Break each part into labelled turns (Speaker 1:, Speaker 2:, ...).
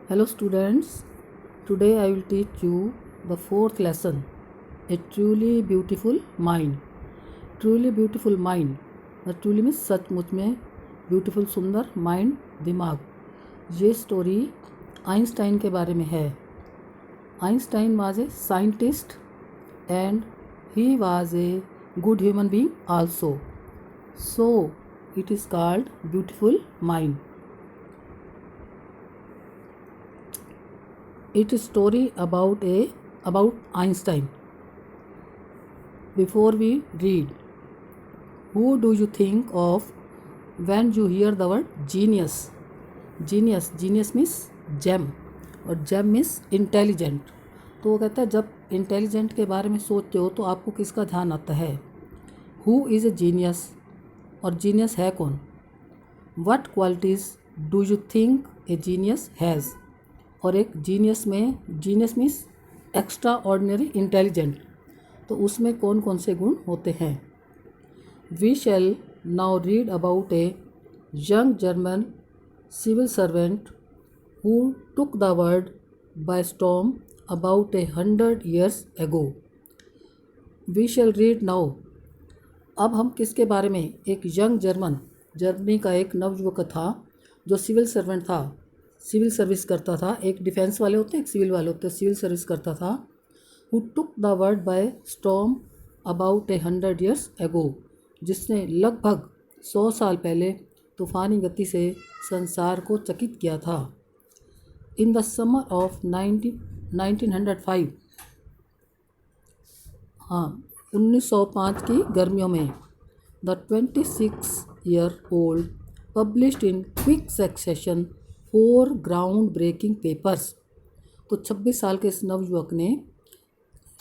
Speaker 1: Hello students, today I will teach you the fourth lesson, a truly beautiful mind. Truly beautiful mind, the truly में सचमुच में beautiful सुंदर mind दिमाग. ये story Einstein के बारे में है. Einstein was a scientist and he was a good human being also. So it is called beautiful mind. It is story about Einstein. Before we read, who do you think of when you hear the word genius? Genius means gem और gem means intelligent. तो वो कहता है जब intelligent के बारे में सोचते हो तो आपको किसका ध्यान आता है? Who is a genius? और जीनियस है कौन? What qualities do you think a genius has? और एक जीनियस में genius means extraordinary intelligent, तो उसमें कौन कौन से गुण होते हैं? We shall now read about a young German civil servant who took the world by storm about 100 years ago. We shall read now. अब हम किसके बारे में? एक यंग जर्मनी का एक नवयुवक था जो सिविल सर्वेंट था, सिविल सर्विस करता था. एक डिफेंस वाले होते हैं, एक सिविल वाले होते हैं. सिविल सर्विस करता था. Who took the world by storm about 100 years एगो, जिसने लगभग 100 साल पहले तूफ़ानी गति से संसार को चकित किया था. इन द समर ऑफ 1905, हाँ 1905 की गर्मियों में, the 26-year-old published in quick succession 4 ground breaking papers. तो 26 साल के इस नवयुवक ने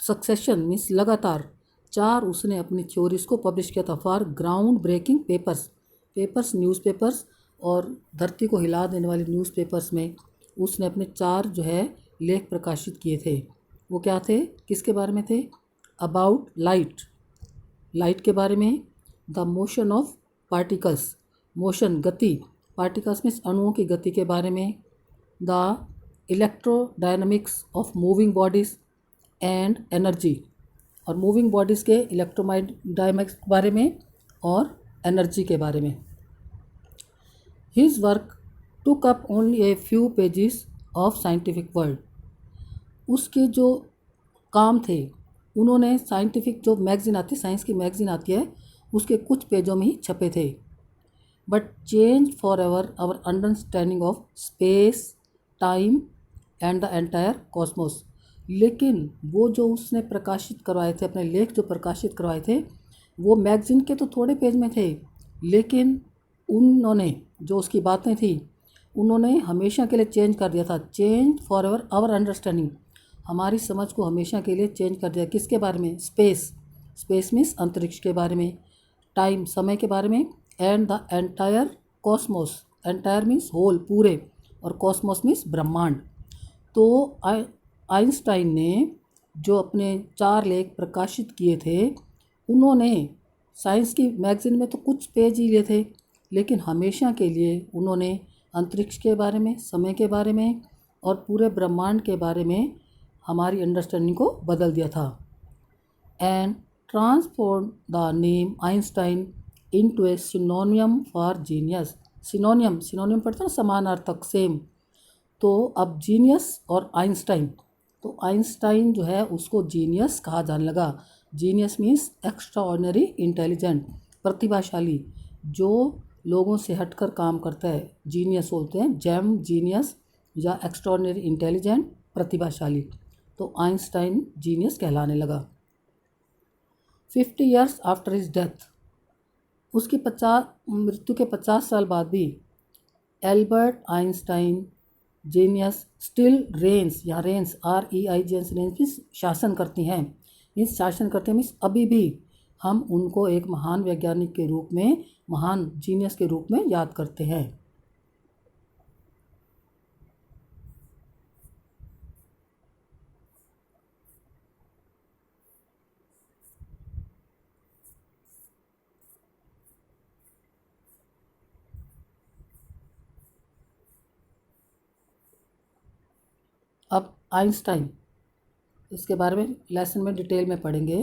Speaker 1: सक्सेशन मीन्स लगातार 4 उसने अपनी थ्योरीज को पब्लिश किया था. Four ground breaking papers newspapers और धरती को हिला देने वाले न्यूज़पेपर्स में उसने अपने 4 जो है लेख प्रकाशित किए थे. वो क्या थे, किसके बारे में थे? अबाउट लाइट के बारे में. The motion of particles, motion गति, पार्टिकल्स में अणुओं की गति के बारे में. The electrodynamics of moving bodies and energy, और मूविंग बॉडीज़ के इलेक्ट्रोडायनामिक्स के बारे में और एनर्जी के बारे में. His work took up only a few pages of scientific world. उसके जो काम थे, उन्होंने साइंटिफिक जो मैगज़ीन आती है, साइंस की मैगज़ीन आती है, उसके कुछ पेजों में ही छपे थे. But change forever our understanding of space, time and the entire cosmos. लेकिन वो जो उसने प्रकाशित करवाए थे, अपने लेख जो प्रकाशित करवाए थे, वो मैगज़ीन के तो थोड़े पेज में थे, लेकिन उन्होंने जो उसकी बातें थी उन्होंने हमेशा के लिए चेंज कर दिया था. Change forever our understanding, हमारी समझ को हमेशा के लिए चेंज कर दिया. किसके बारे में? स्पेस मीन्स अंतरिक्ष के बारे में. टाइम समय के बारे में. And the entire cosmos, entire means whole पूरे, और कॉस्मोस मीन्स ब्रह्मांड. तो आइंस्टाइन ने जो अपने 4 लेख प्रकाशित किए थे, उन्होंने साइंस की मैगज़ीन में तो कुछ पेज ही लिए थे, लेकिन हमेशा के लिए उन्होंने अंतरिक्ष के बारे में, समय के बारे में और पूरे ब्रह्मांड के बारे में हमारी अंडरस्टैंडिंग को बदल दिया था. And transform the name Einstein into A सिनोनियम for genius. सिनोनियम पढ़ते हैं ना, समानार्थक, सेम. तो अब जीनियस और आइंस्टाइन, तो आइंस्टाइन जो है उसको जीनियस कहा जाने लगा. Genius means extraordinary intelligent, प्रतिभाशाली, जो लोगों से हटकर काम करता है, जीनियस बोलते हैं. जेम जीनियस या एक्स्ट्रा ऑर्डिनरी इंटेलिजेंट, प्रतिभाशाली. तो आइंस्टाइन जीनियस कहलाने लगा. 50 years आफ्टर हिज डेथ, उसकी मृत्यु के 50 साल बाद भी Albert Einstein genius still rains, या रेन्स REIGNS, रेन्स मीन्स शासन करती हैं. मीन्स अभी भी हम उनको एक महान वैज्ञानिक के रूप में, महान जीनियस के रूप में याद करते हैं. अब आइंस्टाइन, इसके बारे में लेसन में डिटेल में पढ़ेंगे।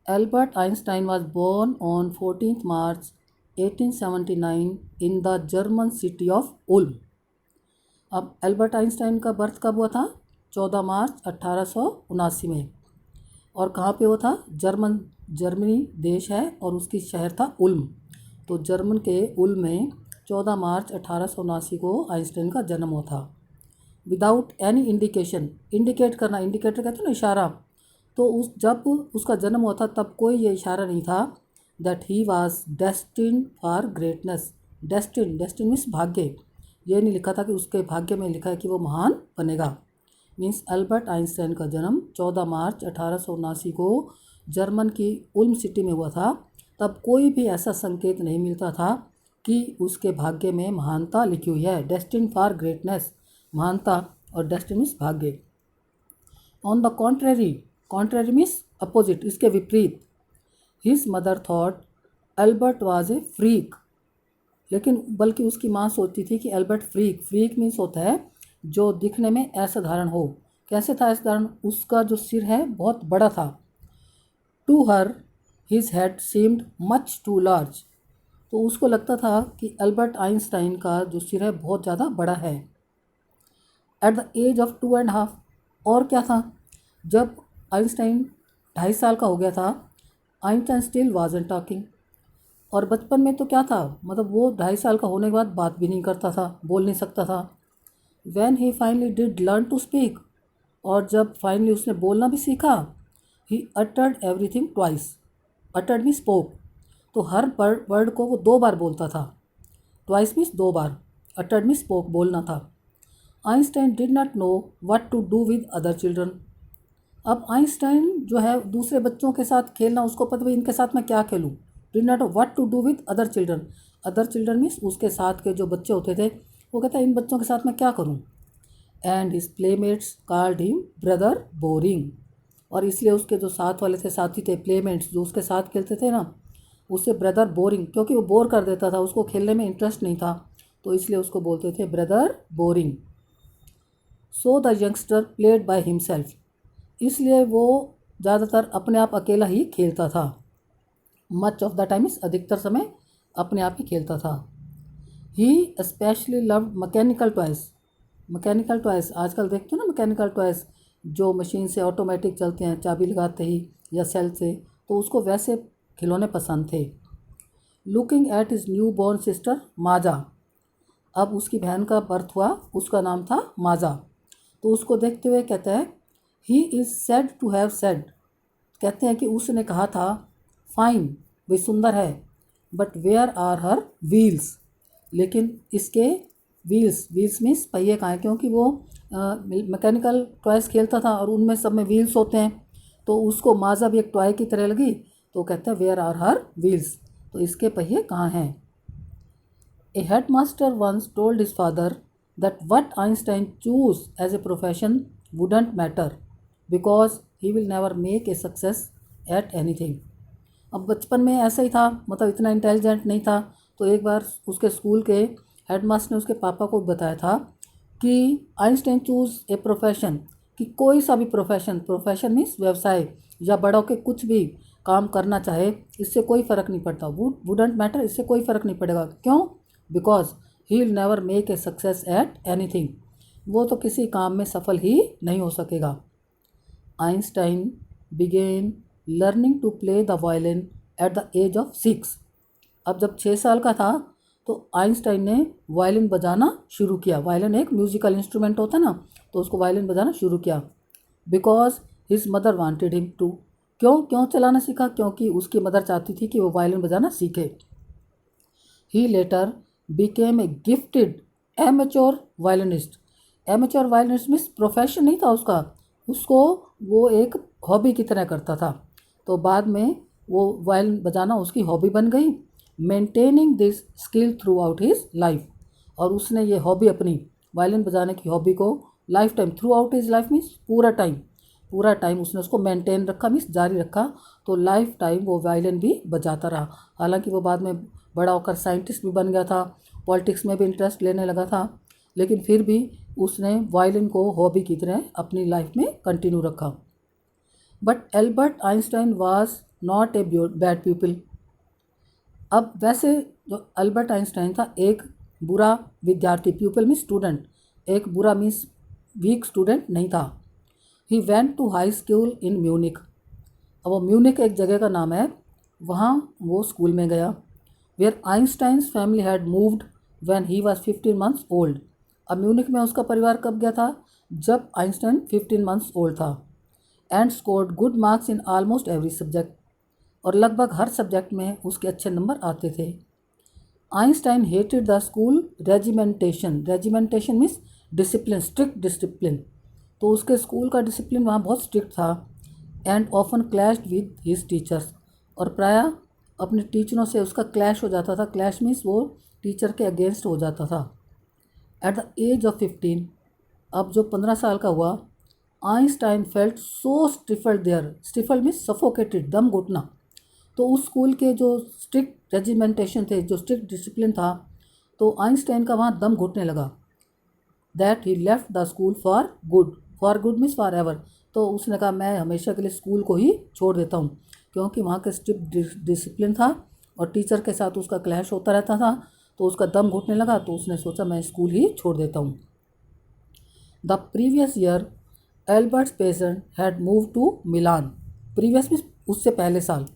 Speaker 1: Albert Einstein was born on 14 March 1879 in the German city of Ulm. अब एल्बर्ट आइंस्टाइन का बर्थ कब हुआ था? 14 मार्च 1879 में। और कहाँ पे वो था? जर्मनी देश है और उसकी शहर था उल्म। तो जर्मन के उल्म में 14 मार्च 1879 को आइंस्टाइन का जन्म हुआ था। विदाउट एनी इंडिकेशन, इंडिकेट करना, इंडिकेटर कहते हैं ना इशारा, तो जब उसका जन्म हुआ था तब कोई ये इशारा नहीं था that he was destined for greatness. Destine means भाग्य, ये नहीं लिखा था कि उसके भाग्य में लिखा है कि वो महान बनेगा। मीन्स एल्बर्ट आइंस्टाइन का जन्म 14 मार्च 1879 को जर्मन की उल्म सिटी में हुआ था। तब कोई भी ऐसा संकेत नहीं मिलता था कि उसके भाग्य में महानता लिखी हुई है। डेस्टिन्ड फॉर ग्रेटनेस, महानता, और डेस्टिनी मीन्स भाग्य। On the contrary, contrary means opposite, इसके विपरीत, his mother thought Albert was a freak, लेकिन बल्कि उसकी माँ सोचती थी कि एल्बर्ट फ्रीक मीन्स होता है जो दिखने में असाधारण हो। कैसे था असाधारण? उसका जो सिर है बहुत बड़ा था। To her his head seemed much too large, तो उसको लगता था कि एल्बर्ट आइंस्टाइन का जो सिर है बहुत ज़्यादा बड़ा है। एट द एज ऑफ 2.5, और क्या था, जब आइंस्टाइन 2.5 साल का हो गया था, आइंस्टाइन स्टिल वाजंट टॉकिंग। और बचपन में तो क्या था, मतलब वो 2.5 साल का होने के बाद बात भी नहीं करता था, बोल नहीं सकता था। When he finally did learn to speak, और जब फाइनली उसने बोलना भी सीखा, he uttered everything twice, uttered means spoke, तो हर वर्ड को वो 2 बार बोलता था। twice means 2 बार, uttered means spoke, बोलना था। Einstein did not know what to do with other children. अब आइंस्टाइन जो है दूसरे बच्चों के साथ खेलना, उसको पता भाई इनके साथ मैं क्या खेलूँ। Did not know what to do with other children, other children means उसके साथ के जो बच्चे होते थे, वो कहता है इन बच्चों के साथ मैं क्या करूँ। And his playmates called him brother boring, और इसलिए उसके जो साथ वाले थे, साथी थे, प्लेमेट्स जो उसके साथ खेलते थे ना, उससे ब्रदर बोरिंग, क्योंकि वो बोर कर देता था, उसको खेलने में इंटरेस्ट नहीं था, तो इसलिए उसको बोलते थे brother boring. So the youngster played by himself, इसलिए वो ज़्यादातर अपने आप अकेला ही खेलता था। मच ऑफ द टाइम, अधिकतर समय अपने आप ही खेलता था। He specially loved mechanical toys. Mechanical toys आजकल देखते हो ना, मैकेनिकल टॉयज़ जो मशीन से ऑटोमेटिक चलते हैं, चाबी लगाते ही या सेल से, तो उसको वैसे खिलौने पसंद थे। Looking at his new born sister Maja, अब उसकी बहन का बर्थ हुआ, उसका नाम था माजा, तो उसको देखते हुए कहता है he is said to have said, कहते हैं कि उसने कहा था फाइन, वे सुंदर है, but where are her wheels, लेकिन इसके व्हील्स मीन्स पहिए कहाँ हैं, क्योंकि वो मैकेनिकल टॉयज़ खेलता था और उनमें सब में व्हील्स होते हैं, तो उसको माजा भी एक टॉय की तरह लगी, तो कहता है वेयर आर हर व्हील्स, तो इसके पहिए कहाँ हैं। A head master once told his father that what Einstein choose as a profession wouldn't matter because he will never make a success at anything. अब बचपन में ऐसा ही था, मतलब इतना इंटेलिजेंट नहीं था, तो एक बार उसके स्कूल के हेडमास्टर ने उसके पापा को बताया था कि आइंस्टाइन चूज़ ए प्रोफेशन, कि कोई सा भी प्रोफेशन मीन्स व्यवसाय या बड़ा होकर कुछ भी काम करना चाहे, इससे कोई फ़र्क नहीं पड़ता, वुडंट मैटर, इससे कोई फ़र्क नहीं पड़ेगा। क्यों? Because he will never make a success at anything, वो तो किसी काम में सफल ही नहीं हो सकेगा। Einstein began learning to play the violin at the age of 6, अब जब 6 साल का था तो आइंस्टाइन ने वायलिन बजाना शुरू किया। वायलिन एक म्यूजिकल इंस्ट्रूमेंट होता है ना, तो उसको वायलिन बजाना शुरू किया। Because his mother wanted him to, क्यों चलाना सीखा? क्योंकि उसकी मदर चाहती थी कि वो वायलिन बजाना सीखे। He later became a gifted amateur violinist, amateur violinist means profession नहीं था उसका, उसको वो एक हॉबी की तरह करता था, तो बाद में वो वायलिन बजाना उसकी हॉबी बन गई। Maintaining this skill through out his life, और उसने ये हॉबी, अपनी वायलिन बजाने की हॉबी को life time, through out his life means पूरा टाइम उसने उसको मेंटेन रखा, मीन्स जारी रखा, तो लाइफ टाइम वो वायलिन भी बजाता रहा। हालांकि वो बाद में बड़ा होकर साइंटिस्ट भी बन गया था, पॉलिटिक्स में भी इंटरेस्ट लेने लगा था, लेकिन फिर भी उसने वायलिन को हॉबी की तरह अपनी लाइफ में कंटिन्यू रखा। But Albert Einstein was not a bad people. अब वैसे जो अल्बर्ट आइंस्टाइन था एक बुरा विद्यार्थी, प्यूपल मीन्स स्टूडेंट, एक बुरा मीन्स वीक स्टूडेंट नहीं था। He went to high school in Munich. अब वो म्यूनिक एक जगह का नाम है, वहाँ वो स्कूल में गया। Where Einstein's family had moved when he was 15 months old. अब म्यूनिक में उसका परिवार कब गया था? जब आइंस्टाइन 15 मंथ्स ओल्ड था। And scored good marks in almost every subject, और लगभग हर सब्जेक्ट में उसके अच्छे नंबर आते थे। Einstein hated the school regimentation. Regimentation means discipline, strict discipline. तो उसके स्कूल का डिसिप्लिन वहाँ बहुत स्ट्रिक्ट था। And often clashed with his teachers, और प्रायः अपने टीचरों से उसका क्लैश हो जाता था। क्लैश मीन्स वो टीचर के अगेंस्ट हो जाता था। एट द एज ऑफ 15, अब जो 15 साल का हुआ, Einstein felt so stifled there. Stifled means suffocated, दम घुटना। तो उस स्कूल के जो स्ट्रिक्ट रेजिमेंटेशन थे, जो स्ट्रिक्ट डिसिप्लिन था, तो आइंस्टाइन का वहाँ दम घुटने लगा। That he left the school for good. For good means for ever. तो उसने कहा मैं हमेशा के लिए स्कूल को ही छोड़ देता हूँ, क्योंकि वहाँ का स्ट्रिक्ट डिसिप्लिन था और टीचर के साथ उसका क्लैश होता रहता था, तो उसका दम घुटने लगा। तो उसने सोचा मैं स्कूल ही छोड़ देता हूँ। The previous year Albert's parents had move to Milan. Previous means उससे पहले साल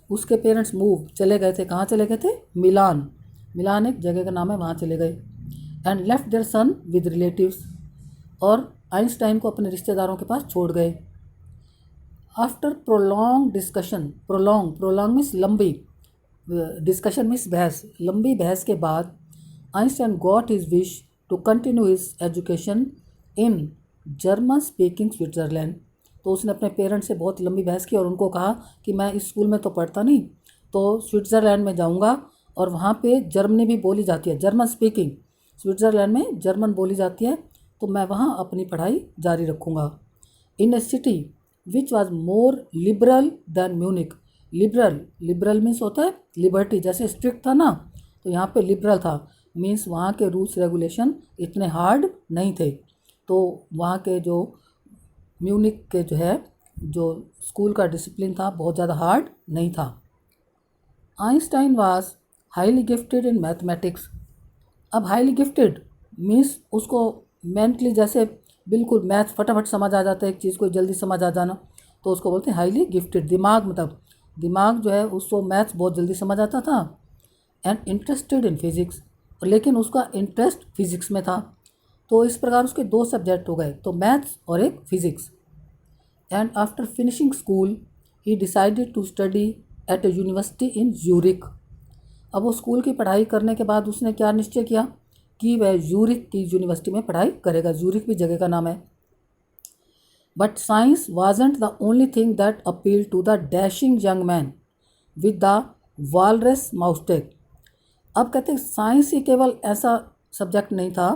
Speaker 1: उसके पेरेंट्स मूव चले गए थे। कहाँ चले गए थे? मिलान। मिलान एक जगह का नाम है, वहाँ चले गए। And left their son with relatives, और आइंस्टाइन को अपने रिश्तेदारों के पास छोड़ गए। After prolong discussion, prolong means लंबी, डिस्कशन मीन्स बहस, लंबी बहस के बाद Einstein got his wish to continue his education in German speaking Switzerland. तो उसने अपने पेरेंट्स से बहुत लंबी बहस की और उनको कहा कि मैं इस स्कूल में तो पढ़ता नहीं, तो स्विट्ज़रलैंड में जाऊंगा और वहाँ पे जर्मनी भी बोली जाती है, जर्मन स्पीकिंग। स्विट्ज़रलैंड में जर्मन बोली जाती है, तो मैं वहाँ अपनी पढ़ाई जारी रखूँगा। In a city which was more liberal than Munich. Liberal means होता है लिबर्टी, जैसे स्ट्रिक्ट था ना, तो यहाँ पे लिबरल था, मीन्स वहाँ के रूल्स रेगुलेशन इतने हार्ड नहीं थे। तो वहाँ के जो म्यूनिक के जो है जो स्कूल का डिसिप्लिन था बहुत ज़्यादा हार्ड नहीं था। Einstein was highly gifted in mathematics. अब हाईली गिफ्टेड मीन्स उसको मेंटली जैसे बिल्कुल मैथ फटाफट समझ आ जाता है, एक चीज़ को जल्दी समझ आ जाना, तो उसको बोलते हैं हाईली गिफ्टेड। दिमाग मतलब दिमाग जो है उसको मैथ्स बहुत जल्दी समझ आता था। एंड इंटरेस्टेड इन फिज़िक्स, लेकिन उसका इंटरेस्ट फिज़िक्स में था। तो इस प्रकार उसके दो सब्जेक्ट हो गए, तो मैथ्स और एक physics. And after finishing school he decided to study at a university in Zurich. अब वो स्कूल की पढ़ाई करने के बाद उसने क्या निश्चय किया कि वह ज्यूरिक की यूनिवर्सिटी में पढ़ाई करेगा। ज्यूरिक भी जगह का नाम है। But science wasn't the only thing that appeal to the dashing young man with the walrus moustache. अब कहते हैं साइंस ही केवल ऐसा सब्जेक्ट नहीं था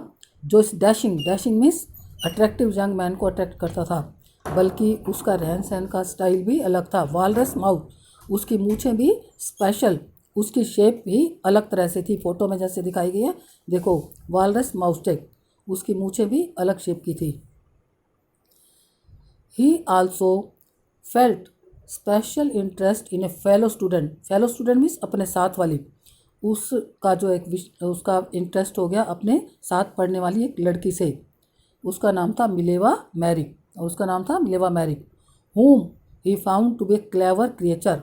Speaker 1: जो इस dashing means attractive young man को अट्रैक्ट करता था, बल्कि उसका रहन सहन का स्टाइल भी अलग था। वालरस माउथ, उसकी मूछें भी स्पेशल, उसकी शेप भी अलग तरह से थी, फोटो में जैसे दिखाई गई है, देखो वालरस माउस्टेक, उसकी मूछें भी अलग शेप की थी। ही also felt special interest in A fellow student. Fellow student means अपने साथ वाली, उसका जो एक उसका इंटरेस्ट हो गया अपने साथ पढ़ने वाली एक लड़की से। उसका नाम था मिलेवा मैरिक, और उसका नाम था Mileva Maric, whom he found to be a clever creature।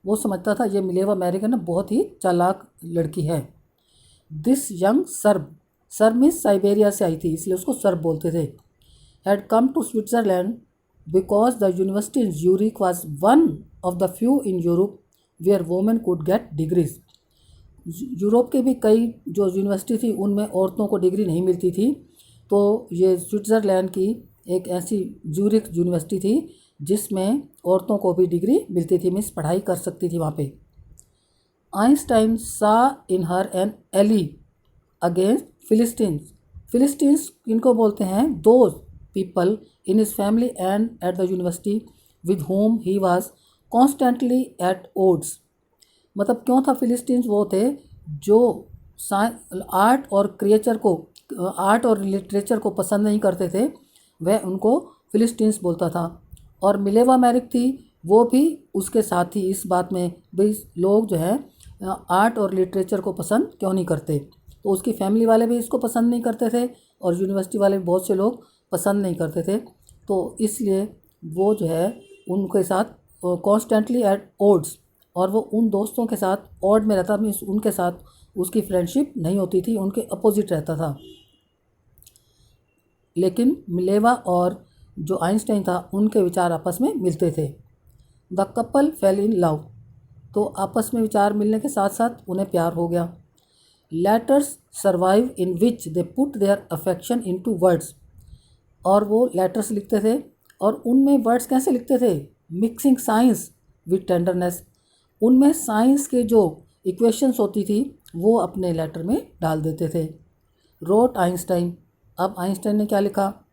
Speaker 1: वो समझता था ये मिलेवा मैरिक है ना बहुत ही चालाक लड़की है। This young Serb means Siberia से आई थी इसलिए उसको सर्ब बोलते थे। Had come to Switzerland because the university in Zurich was one of the few in Europe where women could get degrees. Europe के भी कई जो यूनिवर्सिटी थी उनमें औरतों को डिग्री नहीं मिलती थी, तो ये स्विट्ज़रलैंड की एक ऐसी ज्यूरिक यूनिवर्सिटी थी जिसमें औरतों को भी डिग्री मिलती थी, मीन्स पढ़ाई कर सकती थी वहाँ पे। Einstein saw in her an ally against Philistines. Philistines इनको बोलते हैं those people in his family and at the university with whom he was constantly at odds. मतलब क्यों था फिलिस्टीन्स? वो थे जो आर्ट और क्रिएचर को आर्ट और लिटरेचर को पसंद नहीं करते थे, वह उनको फिलिस्टीन्स बोलता था। और मिलेवा मैरिक थी, वो भी उसके साथ ही इस बात में भी लोग जो है आर्ट और लिटरेचर को पसंद क्यों नहीं करते। तो उसकी फैमिली वाले भी इसको पसंद नहीं करते थे और यूनिवर्सिटी वाले भी बहुत से लोग पसंद नहीं करते थे। तो इसलिए वो जो है उनके साथ कॉन्स्टेंटली एट ओड्स, और वो उन दोस्तों के साथ ऑड में रहता, मीन्स उनके साथ उसकी फ्रेंडशिप नहीं होती थी, उनके अपोजिट रहता था। लेकिन मिलेवा और जो आइंस्टाइन था उनके विचार आपस में मिलते थे। The couple fail in love, तो आपस में विचार मिलने के साथ साथ उन्हें प्यार हो गया। Letters survive in which they put their affection into words, और वो लेटर्स लिखते थे और उनमें वर्ड्स कैसे लिखते थे, मिक्सिंग साइंस विद टेंडरनेस, उनमें साइंस के जो इक्वेशंस होती थी वो अपने लेटर में डाल देते थे। रोट आइंस्टाइन, अब आइंस्टाइन ने क्या लिखा,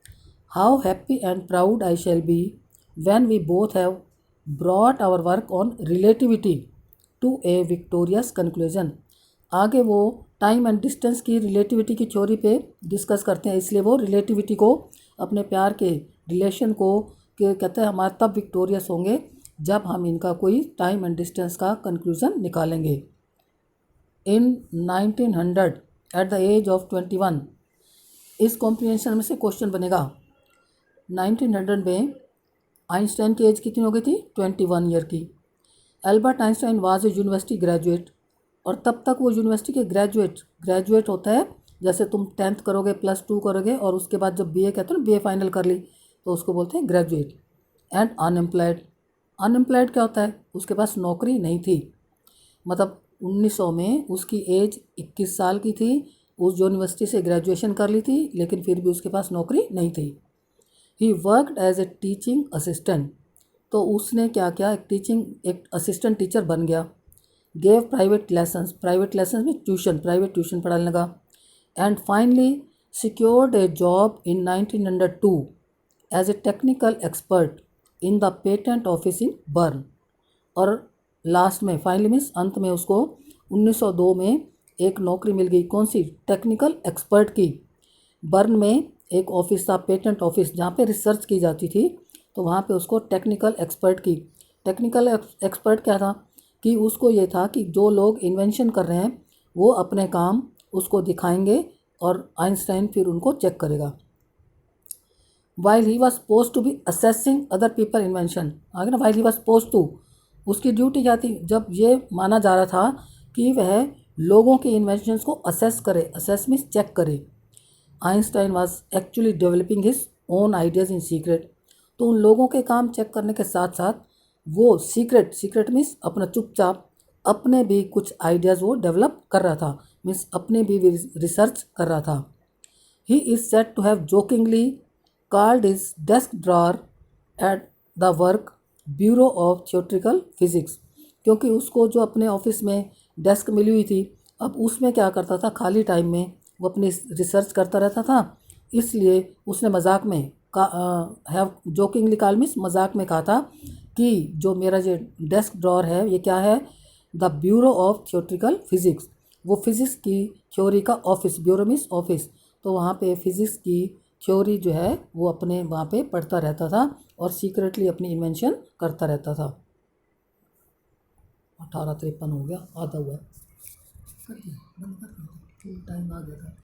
Speaker 1: how happy and proud I shall be when we both have brought our work on relativity to a victorious conclusion. आगे वो टाइम एंड डिस्टेंस की रिलेटिविटी की थ्योरी पे डिस्कस करते हैं, इसलिए वो रिलेटिविटी को, अपने प्यार के रिलेशन को कहते हैं हमारे तब विक्टोरियस होंगे जब हम इनका कोई टाइम एंड डिस्टेंस का कंक्लूजन निकालेंगे। इन 1900 एट द एज ऑफ 21, इस कॉम्प्रिहेंशन में से क्वेश्चन बनेगा। 1900 में आइंस्टाइन की एज कितनी हो गई थी, 21 ईयर की। Albert Einstein was a university graduate, और तब तक वो यूनिवर्सिटी के ग्रेजुएट होता है, जैसे तुम 10th करोगे +2 करोगे और उसके बाद जब BA कहते हो ना, BA फाइनल कर ली तो उसको बोलते हैं ग्रेजुएट। एंड अनएम्प्लॉयड क्या होता है, उसके पास नौकरी नहीं थी, मतलब 1900 में उसकी एज 21 साल की थी, उस यूनिवर्सिटी से ग्रेजुएशन कर ली थी लेकिन फिर भी उसके पास नौकरी नहीं थी। He worked as a teaching assistant, तो उसने क्या किया, एक असिस्टेंट टीचर बन गया। गेव प्राइवेट लेसन्स में प्राइवेट ट्यूशन पढ़ाने लगा। And finally secured a job in 1902 as a technical expert in the patent office in Bern. और लास्ट में, फाइनली मीन्स अंत में, उसको 1902 में एक नौकरी मिल गई, कौन सी, टेक्निकल एक्सपर्ट की। बर्न में एक ऑफिस था, पेटेंट ऑफिस, जहाँ पे रिसर्च की जाती थी, तो वहाँ पे उसको टेक्निकल एक्सपर्ट क्या था कि उसको ये था कि जो लोग इन्वेंशन कर रहे हैं वो अपने काम उसको दिखाएंगे और आइंस्टाइन फिर उनको चेक करेगा। While he was post to be assessing other people invention, आगे ना, while he was post to, उसकी ड्यूटी क्या थी, जब ये माना जा रहा था कि वह लोगों के इन्वेंशंस को असेस करे, असेस मीन्स चेक करे। Einstein was actually developing his own ideas in secret, तो उन लोगों के काम चेक करने के साथ साथ वो सीक्रेट मीन्स अपना चुपचाप अपने भी कुछ आइडियाज़ वो डेवलप कर रहा था, मीन्स अपने भी रिसर्च कर रहा था। He is said to have jokingly called his desk drawer at the work bureau of theoretical physics, क्योंकि उसको जो अपने ऑफिस में डेस्क मिली हुई थी, अब उसमें क्या करता था, खाली टाइम में वो अपनी रिसर्च करता रहता था, इसलिए उसने मजाक में हैव जोकिंगली कॉल्ड मीन्स मजाक में कहा था कि जो मेरा जो डेस्क ड्रॉर है ये क्या है, the bureau of theoretical physics, वो फिज़िक्स की थ्योरी का ऑफिस, ब्यूरो मीन्स ऑफिस, तो वहाँ पे फिज़िक्स की थ्योरी जो है वो अपने वहाँ पे पढ़ता रहता था और सीक्रेटली अपनी इन्वेंशन करता रहता था। 18:53 हो गया, आधा हुआ, टाइम आ गया था।